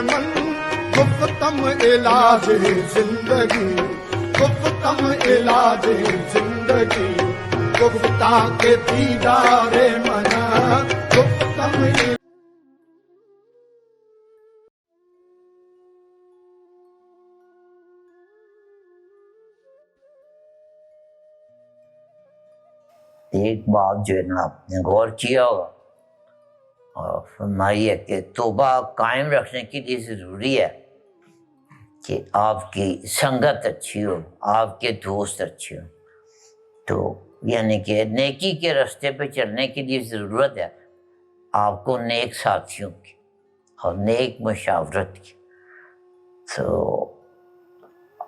من گفتم علاج زندگی، گفتم علاج زندگی، گفتا کے دیدار من گفتم ایک بات جو ہے نا آپ نے غور کیا ہوگا اور فرمائی ہے کہ توبہ قائم رکھنے کے لیے ضروری ہے کہ آپ کی سنگت اچھی ہو، آپ کے دوست اچھے ہوں. تو یعنی کہ نیکی کے راستے پہ چلنے کے لیے ضرورت ہے آپ کو نیک ساتھیوں کی اور نیک مشاورت کی. تو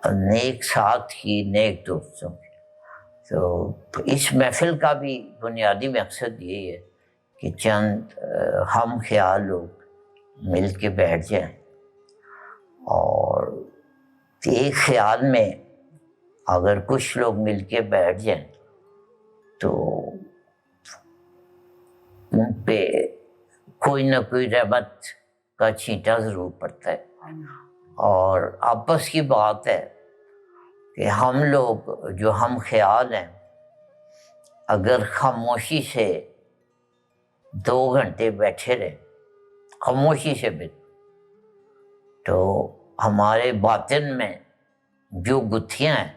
نیک ساتھ کی، نیک دوستوں کی. تو اس محفل کا بھی بنیادی مقصد یہی ہے کہ چند ہم خیال لوگ مل کے بیٹھ جائیں اور ایک خیال میں اگر کچھ لوگ مل کے بیٹھ جائیں تو ان پہ کوئی نہ کوئی رحمت کا چھینٹا ضرور پڑتا ہے. اور آپس کی بات ہے کہ ہم لوگ جو ہم خیال ہیں اگر خاموشی سے 2 گھنٹے بیٹھے رہے، خاموشی سے بھی، تو ہمارے باطن میں جو گتھیاں ہیں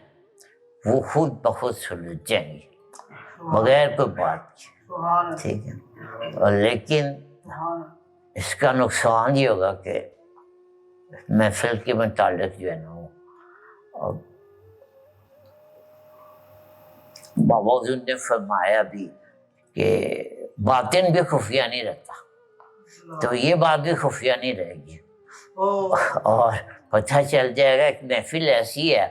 وہ خود بخود سلجھ جائیں گی بغیر کوئی بات کی. ٹھیک ہے. اور لیکن اس کا نقصان یہ ہوگا کہ محفل کے متعلق جو ہے نا وہ بابا حضور نے فرمایا بھی کہ باطن بھی خفیہ نہیں رہتا، تو یہ بات بھی خفیہ نہیں رہے گی اور پتہ چل جائے گا. ایک محفل ایسی ہے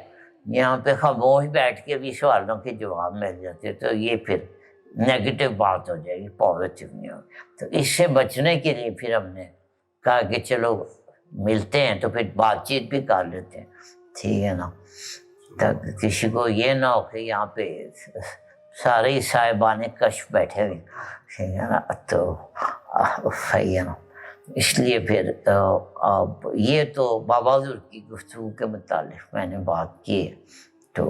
یہاں پہ خاموش بیٹھ کے بھی سوالوں کے جواب مل جاتے، تو یہ پھر نیگیٹو بات ہو جائے گی، پازیٹیو نہیں ہوگی. تو اس سے بچنے کے لیے پھر ہم نے کہا کہ چلو ملتے ہیں تو پھر بات چیت بھی کر لیتے ہیں. ٹھیک ہے نا. تب کسی کو یہ نہ ہو کہ یہاں پہ سارے صاحبان کشف بیٹھے ہوئے، ٹھیک ہے نا. تو صحیح ہے نا. اس لیے پھر یہ تو بابا حضور کی گفتگو کے متعلق میں نے بات کی ہے. تو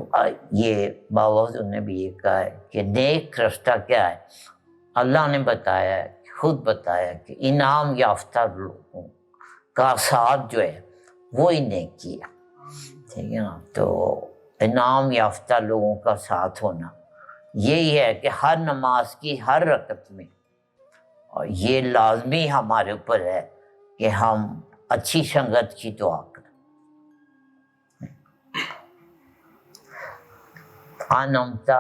یہ بابا حضور نے بھی یہ کہا ہے کہ نیک رستہ کیا ہے. اللہ نے بتایا ہے، خود بتایا کہ انعام یافتہ لوگوں کا ساتھ جو ہے وہی نیکی ہے. ٹھیک ہے نا. تو انعام یافتہ لوگوں کا ساتھ ہونا یہی ہے کہ ہر نماز کی ہر رکعت میں، اور یہ لازمی ہمارے اوپر ہے کہ ہم اچھی سنگت کی دعا کریں. انعمت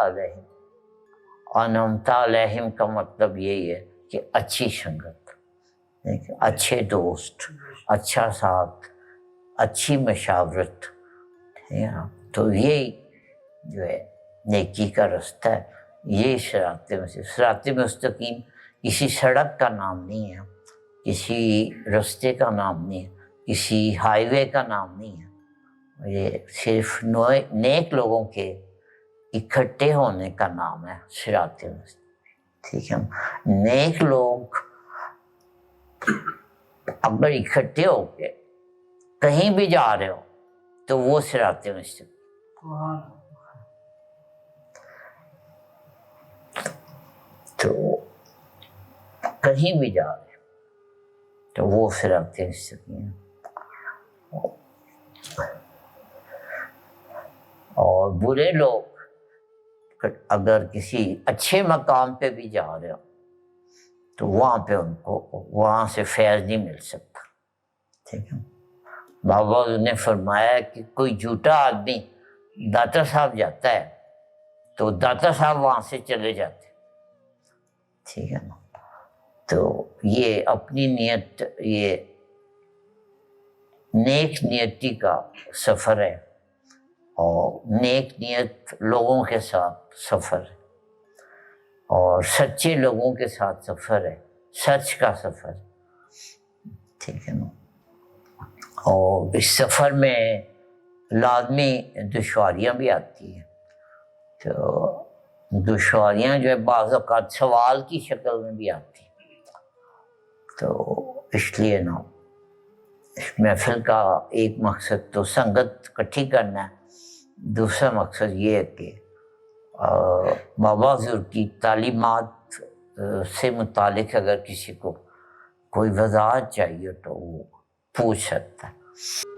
علیہم کا مطلب یہی ہے کہ اچھی سنگت، اچھے دوست، اچھا ساتھ، اچھی مشاورت. تو یہی جو ہے نیکی کا رستہ ہے. یہ صراط مستقیم کسی سڑک کا نام نہیں ہے، کسی رستے کا نام نہیں ہے، کسی ہائی وے کا نام نہیں ہے. یہ صرف نیک لوگوں کے اکٹھے ہونے کا نام ہے صراط مستقیم. ٹھیک ہے. نیک لوگ اگر اکٹھے ہو کے کہیں بھی جا رہے ہو تو وہ صراط مستقیم. تو کہیں بھی جا رہے تو وہ صراط مستقیم. اور برے لوگ اگر کسی اچھے مقام پہ بھی جا رہے ہو تو وہاں پہ ان کو وہاں سے فیض نہیں مل سکتا. ٹھیک ہے. بابا نے فرمایا کہ کوئی جھوٹا آدمی داتا صاحب جاتا ہے تو داتا صاحب وہاں سے چلے جاتے. ٹھیک ہے نا. تو یہ اپنی نیت، یہ نیک نیتی کا سفر ہے اور نیک نیت لوگوں کے ساتھ سفر ہے اور سچے لوگوں کے ساتھ سفر ہے، سچ کا سفر. ٹھیک ہے نا. اور اس سفر میں لازمی دشواریاں بھی آتی ہیں. تو دشواریاں جو ہے بعض اوقات سوال کی شکل میں بھی آتی ہیں. تو اس لیے نا اس محفل کا ایک مقصد تو سنگت اکٹھی کرنا ہے، دوسرا مقصد یہ ہے کہ بابا حضور کی تعلیمات سے متعلق اگر کسی کو کوئی وضاحت چاہیے تو وہ پوچھ سکتا ہے۔